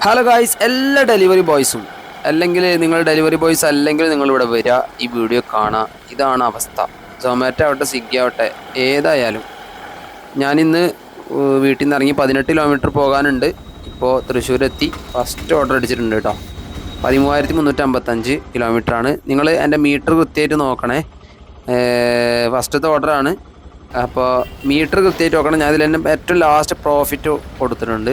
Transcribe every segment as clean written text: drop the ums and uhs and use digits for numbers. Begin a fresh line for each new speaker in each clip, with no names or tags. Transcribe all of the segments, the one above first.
Hello guys, എല്ലാ delivery ബോയ്സും അല്ലെങ്കിൽ നിങ്ങൾ ഡെലിവറി ബോയ്സ് അല്ലെങ്കിൽ നിങ്ങളിവിടെ വരിക, ഈ വീഡിയോ കാണുക. ഇതാണ് അവസ്ഥ. സൊമാറ്റോ ആവട്ടെ, സ്വിഗ്ഗി ആവട്ടെ, ഏതായാലും ഞാനിന്ന് വീട്ടിൽ നിന്ന് ഇറങ്ങി 18 കിലോമീറ്റർ പോകാനുണ്ട്. ഇപ്പോൾ തൃശ്ശൂരെത്തി. ഫസ്റ്റ് ഓർഡർ അടിച്ചിട്ടുണ്ട് കേട്ടോ. 13,355 കിലോമീറ്ററാണ്. നിങ്ങൾ എൻ്റെ മീറ്റർ കൃത്യമായിട്ട് നോക്കണേ. ഫസ്റ്റത്തെ ഓർഡറാണ്. അപ്പോൾ മീറ്റർ കൃത്യമായിട്ട് നോക്കണം. ഞാൻ ഇതിൽ തന്നെ ഏറ്റവും ലാസ്റ്റ് പ്രോഫിറ്റ് കൊടുത്തിട്ടുണ്ട്.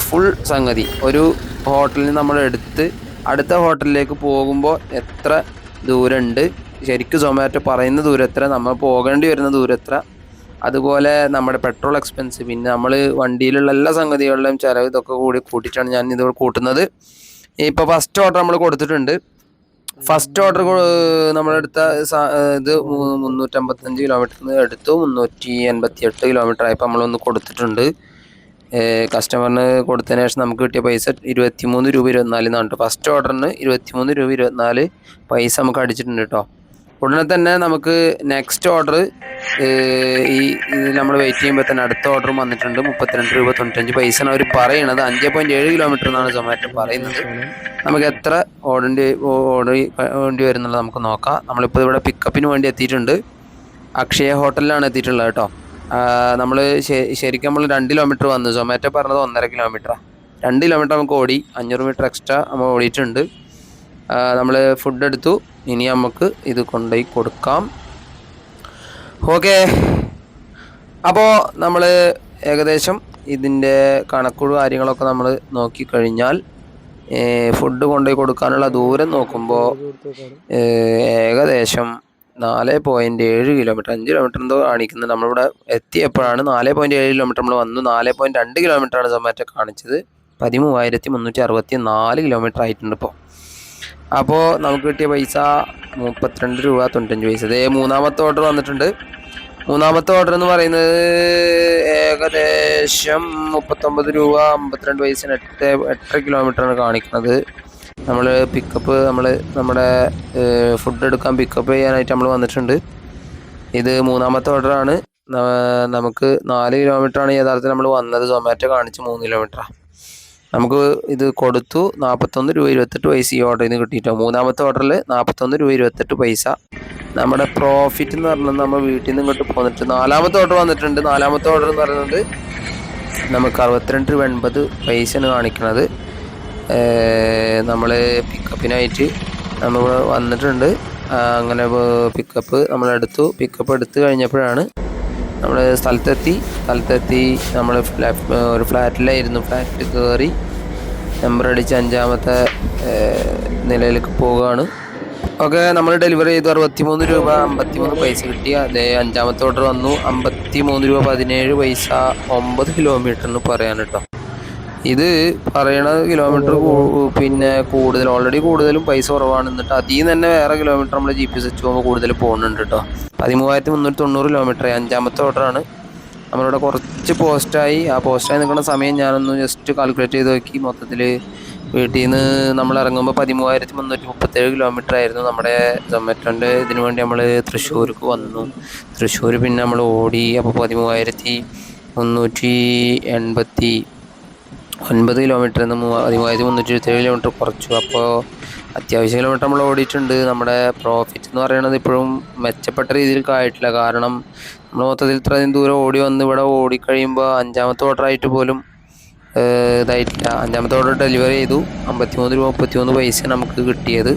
ഫുൾ സംഗതി ഒരു ഹോട്ടലിൽ നിന്ന് നമ്മൾ എടുത്ത് അടുത്ത ഹോട്ടലിലേക്ക് പോകുമ്പോൾ എത്ര ദൂരമുണ്ട്, ശരിക്കും സൊമാറ്റോ പറയുന്ന ദൂരം എത്ര, നമ്മൾ പോകേണ്ടി വരുന്ന ദൂരം എത്ര, അതുപോലെ നമ്മുടെ പെട്രോൾ എക്സ്പെൻസ്, പിന്നെ നമ്മൾ വണ്ടിയിലുള്ള എല്ലാ സംഗതികളിലും ചിലവ്, ഇതൊക്കെ കൂടി കൂട്ടിയിട്ടാണ് ഞാൻ ഇത് കൂട്ടുന്നത്. ഇപ്പോൾ ഫസ്റ്റ് ഓർഡർ നമ്മൾ കൊടുത്തിട്ടുണ്ട്. ഫസ്റ്റ് ഓർഡർ നമ്മളെടുത്ത ഇത് 355 കിലോമീറ്ററിന് എടുത്തു. 388 കിലോമീറ്റർ ആയപ്പോൾ നമ്മളൊന്ന് കൊടുത്തിട്ടുണ്ട്. കസ്റ്റമറിന് കൊടുത്തതിന് ശേഷം നമുക്ക് കിട്ടിയ പൈസ 23 രൂപ 24 ഫസ്റ്റ് ഓർഡറിന് 23 രൂപ 24 പൈസ നമുക്ക് അടിച്ചിട്ടുണ്ട് കേട്ടോ. ഉടനെ തന്നെ നമുക്ക് നെക്സ്റ്റ് ഓർഡർ ഈ നമ്മൾ വെയിറ്റ് ചെയ്യുമ്പോൾ തന്നെ അടുത്ത ഓർഡറും വന്നിട്ടുണ്ട്. 32 രൂപ 95 പൈസയാണ് അവർ പറയണത്. 5.7 കിലോമീറ്റർ എന്നാണ് സൊമാറ്റോ പറയുന്നത്. നമുക്ക് എത്ര ഓടേണ്ടി വരുന്നുള്ളത് നമുക്ക് നോക്കാം. നമ്മളിപ്പോൾ ഇവിടെ പിക്കപ്പിന് വേണ്ടി എത്തിയിട്ടുണ്ട്. അക്ഷയ ഹോട്ടലിലാണ് എത്തിയിട്ടുള്ളത് കേട്ടോ. നമ്മൾ ശരിക്കും നമ്മൾ 2 കിലോമീറ്റർ വന്നു. സൊമാറ്റോ പറഞ്ഞത് 1.5 കിലോമീറ്ററാണ്. 2 കിലോമീറ്റർ നമുക്ക് ഓടി. 500 മീറ്റർ എക്സ്ട്രാ നമ്മൾ ഓടിയിട്ടുണ്ട്. നമ്മൾ ഫുഡ് എടുത്തു. ഇനി നമുക്ക് ഇത് കൊണ്ടുപോയി കൊടുക്കാം. ഓക്കെ, അപ്പോൾ നമ്മൾ ഏകദേശം ഇതിൻ്റെ കണക്കുകളും കാര്യങ്ങളൊക്കെ നമ്മൾ നോക്കിക്കഴിഞ്ഞാൽ ഫുഡ് കൊണ്ടുപോയി കൊടുക്കാനുള്ള ദൂരം നോക്കുമ്പോൾ ഏകദേശം 4.7 കിലോമീറ്റർ, 5 കിലോമീറ്റർ എന്തോ കാണിക്കുന്നത്. നമ്മളിവിടെ എത്തിയപ്പോഴാണ് 4.7 കിലോമീറ്റർ നമ്മൾ വന്നു. 4.2 കിലോമീറ്ററാണ് സൊമാറ്റോ കാണിച്ചത്. 13,364 കിലോമീറ്റർ ആയിട്ടുണ്ട് ഇപ്പോൾ. അപ്പോൾ നമുക്ക് കിട്ടിയ പൈസ 32 രൂപ 95 പൈസ. അതേ മൂന്നാമത്തെ ഓർഡർ വന്നിട്ടുണ്ട്. മൂന്നാമത്തെ ഓർഡർ എന്ന് പറയുന്നത് ഏകദേശം 39 രൂപ 52 പൈസ. 8 കിലോമീറ്ററാണ് കാണിക്കുന്നത്. നമ്മൾ പിക്കപ്പ് നമ്മുടെ ഫുഡ് എടുക്കാൻ പിക്കപ്പ് ചെയ്യാനായിട്ട് നമ്മൾ വന്നിട്ടുണ്ട്. ഇത് മൂന്നാമത്തെ ഓർഡറാണ്. നമുക്ക് 4 കിലോമീറ്ററാണ് യഥാർത്ഥത്തിൽ നമ്മൾ വന്നത്. സൊമാറ്റോ കാണിച്ച് 3 കിലോമീറ്ററാണ്. നമുക്ക് ഇത് കൊടുത്തു. 41 രൂപ 28 പൈസ ഈ ഓർഡറിൽ നിന്ന് കിട്ടിയിട്ടോ. മൂന്നാമത്തെ ഓർഡറിൽ 41 രൂപ 28 പൈസ. നമ്മുടെ പ്രോഫിറ്റ് എന്ന് പറഞ്ഞാൽ നമ്മൾ വീട്ടിൽ നിന്ന് ഇങ്ങോട്ട് പോന്നിട്ട് നാലാമത്തെ ഓർഡർ വന്നിട്ടുണ്ട്. നാലാമത്തെ ഓർഡർ എന്ന് പറയുന്നത് നമുക്ക് 62 രൂപ 80 പൈസയാണ് കാണിക്കുന്നത്. നമ്മൾ പിക്കപ്പിനായിട്ട് നമ്മൾ വന്നിട്ടുണ്ട്. അങ്ങനെ പിക്കപ്പ് നമ്മളെടുത്തു. പിക്കപ്പ് എടുത്തു കഴിഞ്ഞപ്പോഴാണ് നമ്മൾ സ്ഥലത്തെത്തി നമ്മൾ ഒരു ഫ്ലാറ്റിലായിരുന്നു. ഫ്ലാറ്റിൽ കയറി നമ്പർ അടിച്ച് 5ാമത്തെ നിലയിലേക്ക് പോവുകയാണ്. ഓക്കെ, നമ്മൾ ഡെലിവറി ചെയ്തു. 63 രൂപ 53 പൈസ കിട്ടി. അതേ 5ാമത്തെ ഓർഡർ വന്നു. 53 രൂപ 17 പൈസ. 9 കിലോമീറ്ററിന് പറയാൻ കേട്ടോ. ഇത് പറയണ കിലോമീറ്റർ പിന്നെ കൂടുതൽ, ഓൾറെഡി കൂടുതലും പൈസ കുറവാണ്. എന്നിട്ട് അതിൽ നിന്ന് തന്നെ വേറെ കിലോമീറ്റർ നമ്മൾ GPS വെച്ച് പോകുമ്പോൾ കൂടുതൽ പോകുന്നുണ്ട് കേട്ടോ. 13,390 കിലോമീറ്റർ 5ാമത്തെ ഓർഡറാണ്. നമ്മളിവിടെ കുറച്ച് പോസ്റ്റായി. ആ പോസ്റ്റായി നിൽക്കുന്ന സമയം ഞാനൊന്ന് ജസ്റ്റ് കാൽക്കുലേറ്റ് ചെയ്ത് നോക്കി. മൊത്തത്തിൽ വീട്ടിൽ നിന്ന് നമ്മൾ ഇറങ്ങുമ്പോൾ 13,337 കിലോമീറ്റർ ആയിരുന്നു. നമ്മുടെ സൊമാറ്റോൻ്റെ ഇതിനു വേണ്ടി നമ്മൾ തൃശ്ശൂർക്ക് വന്നു. തൃശ്ശൂർ പിന്നെ നമ്മൾ ഓടി. അപ്പോൾ 13,389 കിലോമീറ്ററിൽ നിന്ന് 13,327 കിലോമീറ്റർ കുറച്ചു. അപ്പോൾ അത്യാവശ്യം കിലോമീറ്റർ നമ്മൾ ഓടിയിട്ടുണ്ട്. നമ്മുടെ പ്രോഫിറ്റ് എന്ന് പറയുന്നത് ഇപ്പോഴും മെച്ചപ്പെട്ട രീതിയിൽ ആയിട്ടില്ല. കാരണം നമ്മൾ മൊത്തത്തിൽ ഇത്രയും ദൂരം ഓടി വന്ന് ഇവിടെ ഓടിക്കഴിയുമ്പോൾ 5ാമത്തെ ഓർഡറായിട്ട് പോലും ഇതായിട്ടില്ല. 5ാമത്തെ ഓർഡർ ഡെലിവറി ചെയ്തു. 53 രൂപ 33 പൈസ നമുക്ക് കിട്ടിയത്.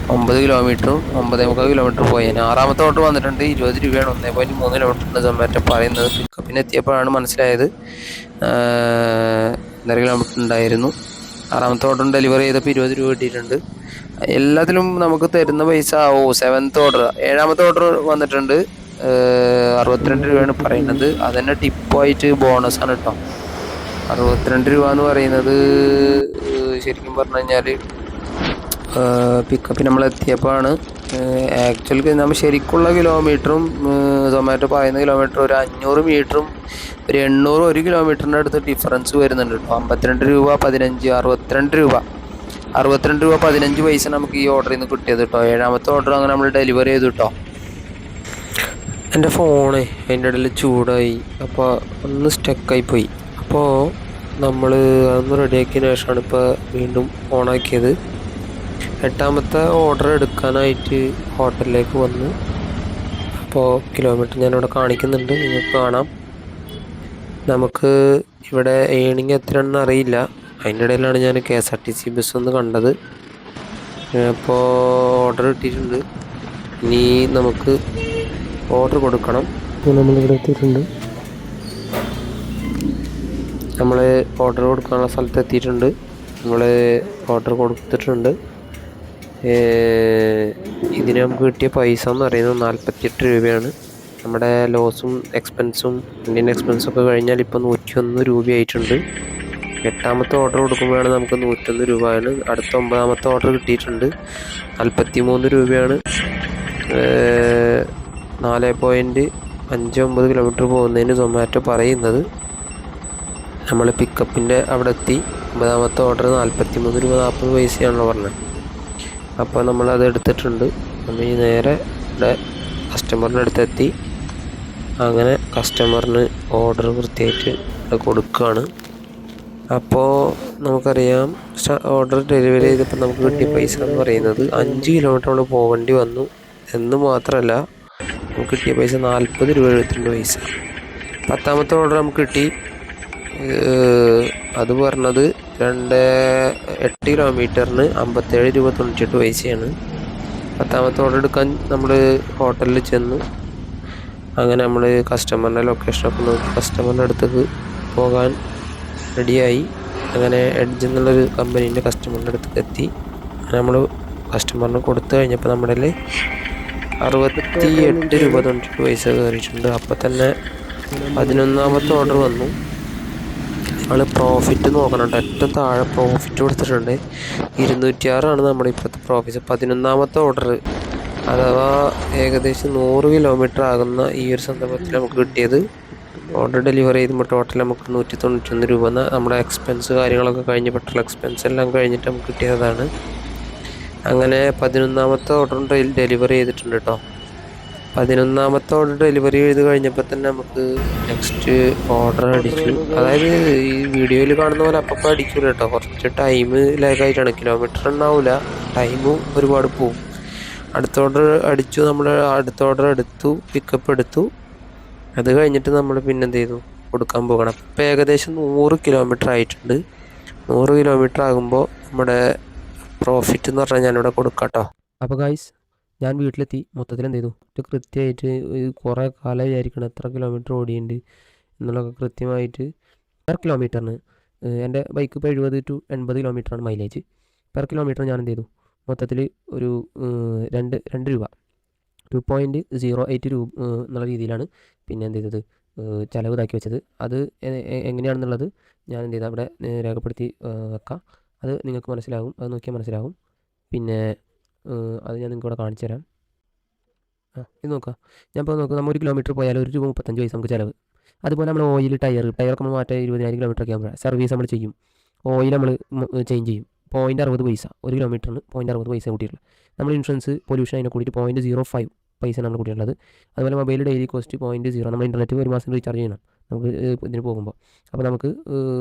9 കിലോമീറ്ററും 9.25 കിലോമീറ്റർ പോയേനെ. 6ാമത്തെ ഓർഡർ വന്നിട്ടുണ്ട്. 20 രൂപയാണ്. 1.3 കിലോമീറ്ററിൻ്റെ സൊമാറ്റോ പറയുന്നത്. പിക്കപ്പിന് എത്തിയപ്പോഴാണ് മനസ്സിലായത് 1.5 കിലോമീറ്റർ ഉണ്ടായിരുന്നു. 6ാമത്തെ ഓർഡർ ഡെലിവറി ചെയ്തപ്പോൾ 20 രൂപ കിട്ടിയിട്ടുണ്ട്. എല്ലാത്തിലും നമുക്ക് തരുന്ന പൈസ 7th ഓർഡർ 7ാമത്തെ ഓർഡർ വന്നിട്ടുണ്ട്. 62 രൂപയാണ് പറയുന്നത്. അതുതന്നെ ടിപ്പായിട്ട് ബോണസാണ് കേട്ടോ. 62 രൂപ എന്ന് പറയുന്നത് ശരിക്കും പറഞ്ഞു കഴിഞ്ഞാൽ പിക്കപ്പിന് നമ്മൾ എത്തിയപ്പോഴാണ്. ആക്ച്വലി നമ്മൾ ശരിക്കുള്ള കിലോമീറ്ററും സൊമാറ്റോ പറയുന്ന കിലോമീറ്റർ ഒരു 500 മീറ്ററും ഒരു 800 1 കിലോമീറ്ററിൻ്റെ അടുത്ത് ഡിഫറൻസ് വരുന്നുണ്ട് കേട്ടോ. 52 രൂപ 15 62 രൂപ 15 പൈസ നമുക്ക് ഈ ഓർഡറിൽ നിന്ന് കിട്ടിയത് കേട്ടോ. 7ാമത്തെ ഓർഡർ അങ്ങനെ നമ്മൾ ഡെലിവറി ചെയ്തു കേട്ടോ. എൻ്റെ ഫോണ് അതിൻ്റെ ഇടയിൽ ചൂടായി. അപ്പോൾ ഒന്ന് സ്റ്റക്കായി പോയി. അപ്പോൾ നമ്മൾ അതൊന്ന് റെഡിയാക്കിയതിന് ശേഷമാണ് ഇപ്പോൾ വീണ്ടും ഓണാക്കിയത്. 8ാമത്തെ ഓർഡർ എടുക്കാനായിട്ട് ഹോട്ടലിലേക്ക് വന്നു. അപ്പോൾ കിലോമീറ്റർ ഞാനിവിടെ കാണിക്കുന്നുണ്ട്, നിങ്ങൾക്ക് കാണാം. നമുക്ക് ഇവിടെ ഏണിങ് എത്രയാണെന്ന് അറിയില്ല. അതിൻ്റെ ഇടയിലാണ് ഞാൻ KSRTC ബസ് ഒന്ന് കണ്ടത്. അപ്പോൾ ഓർഡർ കിട്ടിയിട്ടുണ്ട്. ഇനി നമുക്ക് ഓർഡർ കൊടുക്കണം. നമ്മളിവിടെ എത്തിയിട്ടുണ്ട്. നമ്മൾ ഓർഡർ കൊടുക്കാനുള്ള സ്ഥലത്ത് എത്തിയിട്ടുണ്ട്. നമ്മൾ ഓർഡർ കൊടുത്തിട്ടുണ്ട്. ഇതിന് നമുക്ക് കിട്ടിയ പൈസ എന്ന് പറയുന്നത് 48 രൂപയാണ്. നമ്മുടെ ലോസും എക്സ്പെൻസും ഇന്ത്യൻ എക്സ്പെൻസും ഒക്കെ കഴിഞ്ഞാൽ ഇപ്പോൾ 101 രൂപയായിട്ടുണ്ട്. 8ാമത്തെ ഓർഡർ കൊടുക്കുമ്പോഴാണ് നമുക്ക് 101 രൂപയാണ്. അടുത്ത 9ാമത്തെ ഓർഡർ കിട്ടിയിട്ടുണ്ട്. 43 രൂപയാണ്. 4.59 കിലോമീറ്റർ പോകുന്നതിന് സൊമാറ്റോ പറയുന്നത്. നമ്മൾ പിക്കപ്പിൻ്റെ അവിടെ എത്തി. 9ാമത്തെ ഓർഡർ 43 രൂപ 40 പൈസയാണല്ലോ പറഞ്ഞത്. അപ്പോൾ നമ്മളത് എടുത്തിട്ടുണ്ട്. നമ്മൾ ഈ നേരെ ഇവിടെ കസ്റ്റമറിൻ്റെ അടുത്തെത്തി. അങ്ങനെ കസ്റ്റമറിന് ഓർഡർ കൃത്യമായിട്ട് ഇവിടെ കൊടുക്കുകയാണ്. അപ്പോൾ നമുക്കറിയാം ഓർഡർ ഡെലിവറി ചെയ്തപ്പോൾ നമുക്ക് കിട്ടിയ പൈസ എന്ന് പറയുന്നത് 5 കിലോമീറ്റർ നമ്മൾ പോകേണ്ടി വന്നു എന്ന് മാത്രമല്ല, നമുക്ക് കിട്ടിയ പൈസ 40 രൂപ 72 പൈസ. 10ാമത്തെ ഓർഡർ നമുക്ക് കിട്ടി. അത് പറഞ്ഞത് 8 കിലോമീറ്ററിന് 57 രൂപ 98 പൈസയാണ്. 10ാമത്തെ ഓർഡർ എടുക്കാൻ നമ്മൾ ഹോട്ടലിൽ ചെന്നു. അങ്ങനെ നമ്മൾ കസ്റ്റമറിൻ്റെ ലൊക്കേഷനൊക്കെ നോക്കി കസ്റ്റമറിൻ്റെ അടുത്തേക്ക് പോകാൻ റെഡിയായി. അങ്ങനെ എഡ്ജ് എന്നുള്ളൊരു കമ്പനീൻ്റെ കസ്റ്റമറിൻ്റെ അടുത്തേക്ക് എത്തി. അങ്ങനെ നമ്മൾ കസ്റ്റമറിന് കൊടുത്തു കഴിഞ്ഞപ്പോൾ നമ്മുടെ 68 രൂപ 98 പൈസ കയറിയിട്ടുണ്ട്. അപ്പോൾ തന്നെ 11ാമത്തെ ഓർഡർ വന്നു. നമ്മൾ പ്രോഫിറ്റ് നോക്കണം. ഏറ്റവും താഴെ പ്രോഫിറ്റ് കൊടുത്തിട്ടുണ്ട് 206 നമ്മുടെ ഇപ്പോഴത്തെ പ്രോഫിറ്റ്. 11ാമത്തെ ഓർഡർ അഥവാ ഏകദേശം 100 കിലോമീറ്റർ ആകുന്ന ഈ ഒരു സന്ദർഭത്തിൽ നമുക്ക് കിട്ടിയത് ഓർഡർ ഡെലിവറി ചെയ്യുമ്പോൾ ടോട്ടൽ നമുക്ക് 191 രൂപ നമ്മുടെ എക്സ്പെൻസ് കാര്യങ്ങളൊക്കെ കഴിഞ്ഞ് പെട്രോൾ എക്സ്പെൻസ് എല്ലാം കഴിഞ്ഞിട്ട് നമുക്ക് കിട്ടിയതാണ്. അങ്ങനെ 11ാമത്തെ ഓർഡർ ഡെലിവറി ചെയ്തിട്ടുണ്ട് കേട്ടോ. 11ാമത്തെ ഓർഡർ ഡെലിവറി ചെയ്ത് കഴിഞ്ഞപ്പോൾ തന്നെ നമുക്ക് നെക്സ്റ്റ് ഓർഡർ അടിച്ചു. അതായത് ഈ വീഡിയോയിൽ കാണുന്ന പോലെ അപ്പം അടിക്കില്ല കേട്ടോ. കുറച്ച് ടൈം ലാഗായിട്ടാണ്. കിലോമീറ്റർ ഉണ്ടാവില്ല, ടൈമും ഒരുപാട് പോവും. അടുത്ത ഓർഡർ അടിച്ചു. നമ്മൾ അടുത്ത ഓർഡർ എടുത്തു, പിക്കപ്പ് എടുത്തു. അത് കഴിഞ്ഞിട്ട് നമ്മൾ പിന്നെ എന്ത് ചെയ്തു, കൊടുക്കാൻ പോകണം. ഇപ്പോൾ ഏകദേശം 100 കിലോമീറ്റർ ആയിട്ടുണ്ട്. 100 കിലോമീറ്റർ ആകുമ്പോൾ നമ്മുടെ പ്രോഫിറ്റ് എന്ന് പറഞ്ഞാൽ ഞാനിവിടെ കൊടുക്കാം കേട്ടോ. അപ്പോൾ ഗൈസ്, ഞാൻ വീട്ടിലെത്തി. മൊത്തത്തിൽ എന്ത് ചെയ്തു, കൃത്യമായിട്ട് കുറേ കാലം വിചാരിക്കണം എത്ര കിലോമീറ്റർ ഓടിയുണ്ട് എന്നുള്ളതൊക്കെ കൃത്യമായിട്ട്. പെർ കിലോമീറ്ററിന് എൻ്റെ ബൈക്ക് ഇപ്പോൾ 70 to 80 കിലോമീറ്ററാണ് മൈലേജ്. പെർ കിലോമീറ്റർ ഞാൻ എന്ത് ചെയ്തു, മൊത്തത്തിൽ ഒരു 2 രൂപ 2.08 രൂപ എന്നുള്ള രീതിയിലാണ് പിന്നെ എന്ത് ചെയ്തത് ചിലവ് ഇതാക്കി വെച്ചത്. അത് എങ്ങനെയാണെന്നുള്ളത് ഞാൻ എന്ത് ചെയ്താൽ അവിടെ രേഖപ്പെടുത്തി വെക്കാം. അത് നിങ്ങൾക്ക് മനസ്സിലാകും, അത് നോക്കിയാൽ മനസ്സിലാകും. പിന്നെ അത് ഞാൻ നിങ്ങൾക്ക് ഇവിടെ കാണിച്ചു തരാം. ഇത് നോക്കാം. ഞാൻ ഇപ്പോൾ നോക്കാം, നമ്മൾ 1 കിലോമീറ്റർ പോയാൽ 1 രൂപ 35 പൈസ നമുക്ക് ചിലവ്. അതുപോലെ നമ്മൾ ഓയിൽ, ടയറൊക്കെ നമ്മൾ മാറ്റാൻ 20,000 കിലോമീറ്റർ ഒക്കെ ആകുമ്പോൾ സർവീസ് നമ്മൾ ചെയ്യും. ഓയിൽ നമ്മൾ ചേഞ്ച് ചെയ്യും. 0.60 പൈസ 1 കിലോമീറ്ററിന് 0.60 പൈസ കൂട്ടിയിട്ടുള്ളത്. നമ്മൾ ഇൻഷുറൻസ്, പൊല്യൂഷൻ അതിനെ കൂടിയിട്ട് 0.05 പൈസ നമ്മൾ കൂട്ടിയിട്ടുള്ളത്. അതുപോലെ മൊബൈൽ ഡെയിലി കോസ്റ്റ് 0.0. നമ്മൾ ഇൻ്റർനെറ്റ് ഒരു മാസം റീചാർജ് ചെയ്യണം നമുക്ക് ഇതിന് പോകുമ്പോൾ. അപ്പോൾ നമുക്ക്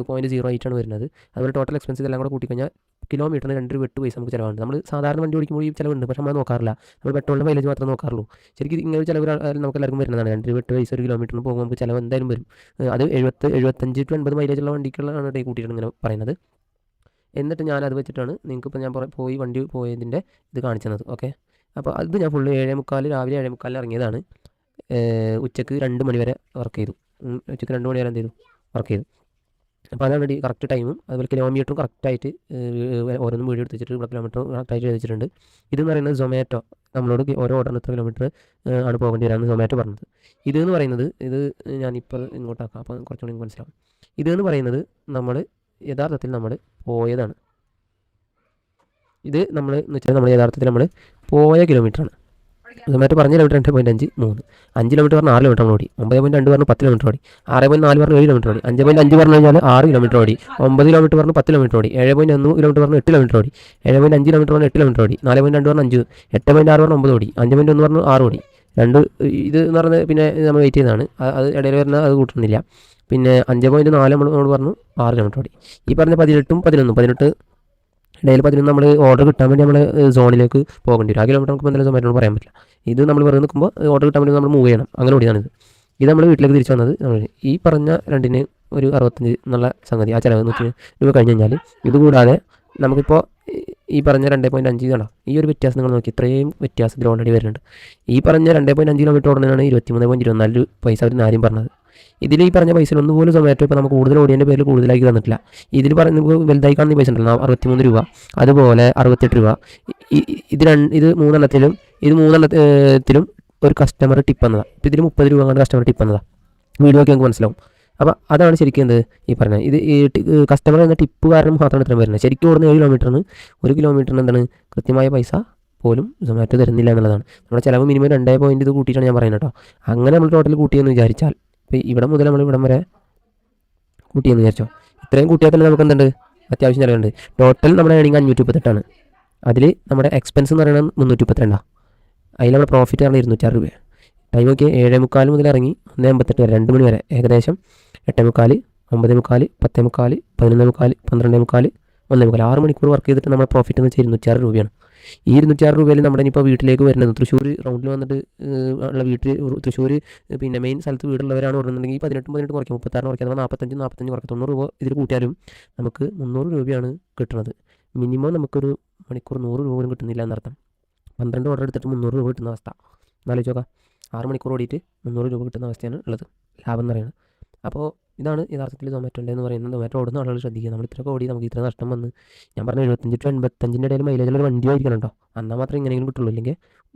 0.08 വരുന്നത്. അതുപോലെ ടോട്ടൽ എക്സ്പെൻസ് എല്ലാം കൂടെ കൂട്ടിക്കഴിഞ്ഞാൽ കിലോമീറ്ററിന് 2 രൂപ 8 പൈസ നമുക്ക് ചിലവാണ്. നമ്മൾ സാധാരണ വണ്ടി ഓടിക്കുമ്പോൾ ഈ ചിലവുണ്ട്, പക്ഷേ നമ്മൾ നോക്കാറില്ല. നമ്മൾ പെട്രോളിൻ്റെ മൈലേജ് മാത്രമേ നോക്കാറുള്ളൂ. ശരിക്കും ഇങ്ങനെ ചിലവ് നമുക്ക് എല്ലാവർക്കും വരുന്നതാണ്. 2 രൂപ 8 പൈസ 1 കിലോമീറ്ററിന് പോകുമ്പോൾ നമുക്ക് ചിലവ് എന്തായാലും വരും. അത് 75 to 80 മൈലേജുള്ള വണ്ടിക്കുള്ളതാണ് കൂട്ടിയിട്ട് ഇങ്ങനെ പറയുന്നത്. എന്നിട്ട് ഞാൻ അത് വെച്ചിട്ടാണ് നിങ്ങൾക്ക് ഇപ്പോൾ ഞാൻ പോയി വണ്ടി പോയതിൻ്റെ ഇത് കാണിച്ചു തന്നത്. ഓക്കെ, അപ്പോൾ അത് ഞാൻ ഫുള്ള് 7:45 രാവിലെ 7:45 ഇറങ്ങിയതാണ്. ഉച്ചക്ക് 2 മണി വരെ വർക്ക് ചെയ്തു. ഉച്ചക്ക് 2 മണി വരെ എന്ത് ചെയ്തു, വർക്ക് ചെയ്തു. അപ്പോൾ അതാണ് കറക്റ്റ് ടൈമും. അതുപോലെ കിലോമീറ്ററും കറക്റ്റായിട്ട് ഓരോന്നും വീഡിയോ എടുത്ത് വെച്ചിട്ട് ഇവിടെ കിലോമീറ്റർ കറക്റ്റായിട്ട് എഴുതിച്ചിട്ടുണ്ട്. ഇതെന്ന് പറയുന്നത് സൊമാറ്റോ നമ്മളോട് ഓരോ ഓർഡറിന് എത്ര കിലോമീറ്റർ ആണ് പോകേണ്ടി വരാമെന്ന് സൊമാറ്റോ പറഞ്ഞത്. ഇതെന്ന് പറയുന്നത്, ഇത് ഞാനിപ്പോൾ ഇങ്ങോട്ടാക്കാം അപ്പോൾ കുറച്ചുകൂടി മനസ്സിലാവും. ഇതെന്ന് പറയുന്നത് നമ്മൾ യഥാർത്ഥത്തിൽ നമ്മൾ പോയതാണ്. ഇത് നമ്മൾ എന്ന് വെച്ചാൽ നമ്മൾ യഥാർത്ഥത്തിൽ നമ്മൾ പോയ കിലോമീറ്ററാണ്. സൊമാറ്റോ പറഞ്ഞ കിലോമീറ്റർ 2.5 3 5 കിലോമീറ്റർ പറഞ്ഞാൽ 6 കിലോമീറ്റർ ഓടി. 9.2 പറഞ്ഞാൽ 10 കിലോമീറ്റർ ഓടി. 6.4 പറഞ്ഞാൽ 7 കിലോമീറ്റർ ഓടി. 5.5 പറഞ്ഞു കഴിഞ്ഞാൽ 6 കിലോമീറ്റർ ഓടി. 9 കിലോമീറ്റർ പറഞ്ഞാൽ 10 കിലോമീറ്റർ ഓടി. 7.1 കിലോമീറ്റർ പറഞ്ഞാൽ 8 കിലോമീറ്റർ ഓടി. 7.5 കിലോമീറ്റർ പറഞ്ഞാൽ 8 കിലോമീറ്റർ ഓടി. 4.2 പറഞ്ഞാൽ 5. 8.6 പറഞ്ഞാൽ 9 ഓടി. 5.1 പറഞ്ഞാൽ 6 ഓടി. ഇത് എന്ന് പറഞ്ഞാൽ പിന്നെ നമ്മൾ വെയിറ്റ് ചെയ്യുന്നതാണ്. അത് ഇടയിൽ വരുന്ന അത് കൂട്ടുന്നില്ല.
പിന്നെ 5.4 നമ്മൾ പറഞ്ഞു 6 കിലോമീറ്റർ ഓടി. ഈ പറഞ്ഞ 18 ഇടയിൽ 11 നമ്മൾ ഓർഡർ കിട്ടാൻ വേണ്ടി നമ്മൾ സോണിലേക്ക് പോകേണ്ടി വരും. ആ കിലോമീറ്റർ നമുക്ക് എന്തായാലും സൊമാറ്റോട് പറയാൻ പറ്റില്ല. ഇത് നമ്മൾ വെറുതെ നിൽക്കുമ്പോൾ ഓർഡർ കിട്ടാൻ വേണ്ടി നമ്മൾ മൂവ് ചെയ്യണം. അങ്ങനെ ഓടിയതാണിത്. ഇത് നമ്മൾ വീട്ടിലേക്ക് തിരിച്ചു വന്നത് ഈ പറഞ്ഞ രണ്ടിന് ഒരു 65 എന്നുള്ള സംഗതി. ആ ചിലവ് 100 രൂപ കഴിഞ്ഞ് കഴിഞ്ഞാൽ ഇതുകൂടാതെ നമുക്കിപ്പോൾ ഈ പറഞ്ഞ 2.5 കണ്ടോ, ഈ ഒരു വ്യത്യാസം നിങ്ങൾ നോക്കി, ഇത്രയും വ്യത്യാസത്തിൽ ഓൾറെഡി വരുന്നുണ്ട്. ഈ പറഞ്ഞ 2.5 കിലോമീറ്റർ ഓടുന്നതിനാണ് 23.24 പൈസ അവർ ആദ്യം പറഞ്ഞത്. ഇതിൽ ഈ പറഞ്ഞ പൈസയിൽ ഒന്നുപോലും സൊമാറ്റോ ഇപ്പോൾ നമുക്ക് കൂടുതൽ ഓടിയതിൻ്റെ പേരിൽ കൂടുതലാക്കി തന്നിട്ടില്ല. ഇതിൽ പറഞ്ഞ വലുതായി കാണുന്ന പൈസ ഉണ്ടല്ലോ 63 രൂപ, അതുപോലെ 68 രൂപ. ഇത് മൂന്നെണ്ണത്തിലും ഒരു കസ്റ്റമർ ടിപ്പ് എന്നതാണ്. ഇപ്പോൾ ഇതിൽ 30 രൂപ കൊണ്ട് കസ്റ്റമർ ടിപ്പ് എന്നതാണ്. വീഡിയോ ഒക്കെ നമുക്ക് മനസ്സിലാവും. അപ്പോൾ അതാണ് ശരിക്കും എന്ത് ഈ പറഞ്ഞത്. ഇത് ഈ കസ്റ്റമർ എന്ന ടിപ്പ് കാരണം മാത്രമാണ് ഇത്രയും വരുന്നത്. ശരിക്കും ഓടുന്ന 7 കിലോമീറ്ററിന് 1 കിലോമീറ്ററിന് എന്താണ് കൃത്യമായ പൈസ പോലും സൊമാറ്റോ തരുന്നില്ല എന്നുള്ളതാണ്. നമ്മുടെ ചിലവ് മിനിമം 2 പോയിൻറ്റ് ഇത് കൂട്ടിയിട്ടാണ് ഞാൻ പറയുന്നത് കേട്ടോ. അങ്ങനെ നമ്മൾ ടോട്ടൽ കൂട്ടിയെന്ന് വിചാരിച്ചാൽ, ഇപ്പോൾ ഇവിടെ മുതൽ നമ്മൾ ഇവിടം വരെ കൂട്ടിയെന്ന് വിചാരിച്ചോ, ഇത്രയും കൂട്ടിയാൽ തന്നെ നമുക്ക് എന്തുണ്ട് അത്യാവശ്യം ചിലവുണ്ട്. ടോട്ടൽ നമ്മുടെ ഏണിങ് 538ആണ്. അതിൽ നമ്മുടെ എക്സ്പെൻസ് എന്ന് പറയുന്നത് 332. അതിൽ നമ്മുടെ പ്രോഫിറ്റ് പറഞ്ഞാൽ 206 രൂപ. ടൈം നോക്കി 7:45 മുതൽ ഇറങ്ങി 1:58 വരെ, 2 മണി വരെ ഏകദേശം 8:45, 9:45, 10:45, 11:45, 12:45, 1:45, 6 മണിക്കൂർ വർക്ക് ചെയ്തിട്ട് നമ്മുടെ പ്രോഫിറ്റ് എന്ന് വെച്ചാൽ 206 രൂപയാണ്. ഈ 206 രൂപയിൽ നമ്മുടെ ഇനിയിപ്പോൾ വീട്ടിലേക്ക് വരുന്നത് തൃശ്ശൂർ റൗണ്ടിൽ വന്നിട്ട് ഉള്ള വീട്ടിൽ തൃശ്ശൂർ പിന്നെ മെയിൻ സ്ഥലത്ത് വീടുള്ളവരാണ് പറയുന്നുണ്ടെങ്കിൽ 18 കുറയ്ക്കും, 36 കുറയ്ക്കും, അഥവാ 45 കുറയ്ക്കും, 90 രൂപ ഇതിൽ കൂട്ടിയാലും നമുക്ക് 300 രൂപയാണ് കിട്ടുന്നത്. മിനിമം നമുക്കൊരു മണിക്കൂർ 100 രൂപ പോലും കിട്ടുന്നില്ല എന്നർത്ഥം. 12 ഓർഡർ എടുത്തിട്ട് 300 രൂപ കിട്ടുന്ന അവസ്ഥ എന്നാലോചിച്ച് നോക്കാം. 6 മണിക്കൂർ ഓടിയിട്ട് 300 രൂപ കിട്ടുന്ന അവസ്ഥയാണ് ഉള്ളത്, ലാഭം എന്ന് പറയുന്നത്. അപ്പോൾ ഇതാണ് യഥാർത്ഥത്തിൽ സൊമാറ്റോൻ്റെ എന്ന് പറയുന്നത്. സൊമാറ്റോ ഓടുന്ന ആളുകൾ ശ്രദ്ധിക്കുക. നമ്മൾ ഇത്രയൊക്കെ ഓടി നമുക്ക് ഇത്ര നഷ്ടം വന്ന്, ഞാൻ പറഞ്ഞ 75 to 85 ഇടയിൽ മൈലേജുള്ള ഒരു വണ്ടി ആയിരിക്കണം കേട്ടോ. എന്നാൽ മാത്രമേ ഇങ്ങനെയെങ്കിലും കിട്ടുള്ളൂ. ഇല്ലെങ്കിൽ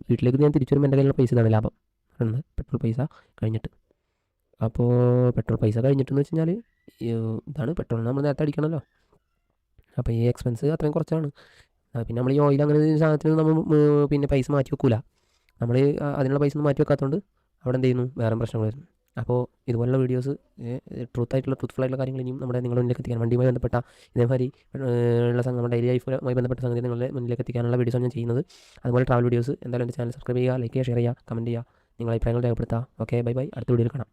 വീട്ടിലേക്ക് ഞാൻ തിരിച്ചു വരുമ്പോൾ എൻ്റെ കയ്യിലുള്ള പൈസ ഇതാണ് ലാഭം പറയുന്നത്, പെട്രോൾ പൈസ കഴിഞ്ഞിട്ട്. അപ്പോൾ പെട്രോൾ പൈസ കഴിഞ്ഞിട്ടെന്ന് വെച്ച് കഴിഞ്ഞാൽ ഇതാണ് പെട്രോളിന് നമ്മൾ നേരത്തെ അടിക്കണമല്ലോ. അപ്പോൾ ഈ എക്സ്പെൻസ് അത്രയും കുറച്ചാണ്. പിന്നെ നമ്മൾ ഈ ഓയിൽ അങ്ങനെ സാധനത്തിന് നമ്മൾ പിന്നെ പൈസ മാറ്റി വെക്കൂല. നമ്മൾ അതിനുള്ള പൈസ ഒന്നും മാറ്റി വെക്കാത്തതുകൊണ്ട് അവിടെ എന്ത് ചെയ്യുന്നു, വേറെ പ്രശ്നങ്ങൾ വരുന്നു. അപ്പോൾ ഇതുപോലുള്ള വീഡിയോസ് ട്രൂഫുൾ ആയിട്ടുള്ള കാര്യങ്ങൾ ഇനിയും നമ്മുടെ നിങ്ങളുടെ മുന്നിലേക്ക് എത്തിക്കാൻ, വണ്ടിയുമായി ബന്ധപ്പെട്ട ഇതേമാതിരി ഉള്ള നമ്മുടെ ഡെയിലി ലൈഫുമായി ബന്ധപ്പെട്ട സംഗതി നിങ്ങളുടെ മുന്നിലേക്ക് എത്തിക്കാനുള്ള വീഡിയോസാണ് ഞാൻ ചെയ്യുന്നത്. അതുപോലെ ട്രാവൽ വീഡിയോസ് എന്തായാലും എൻ്റെ ചാനൽ സബ്സ്ക്രൈബ് ചെയ്യുക, ലൈക്ക് ചെയ്യുക, ഷെയർ ചെയ്യുക, കമൻറ്റ് ചെയ്യുക, നിങ്ങളുടെ അഭിപ്രായങ്ങൾ രേഖപ്പെടുത്തുക. ഓക്കെ, ബൈ ബൈ, അടുത്ത വീഡിയോയിൽ കാണാം.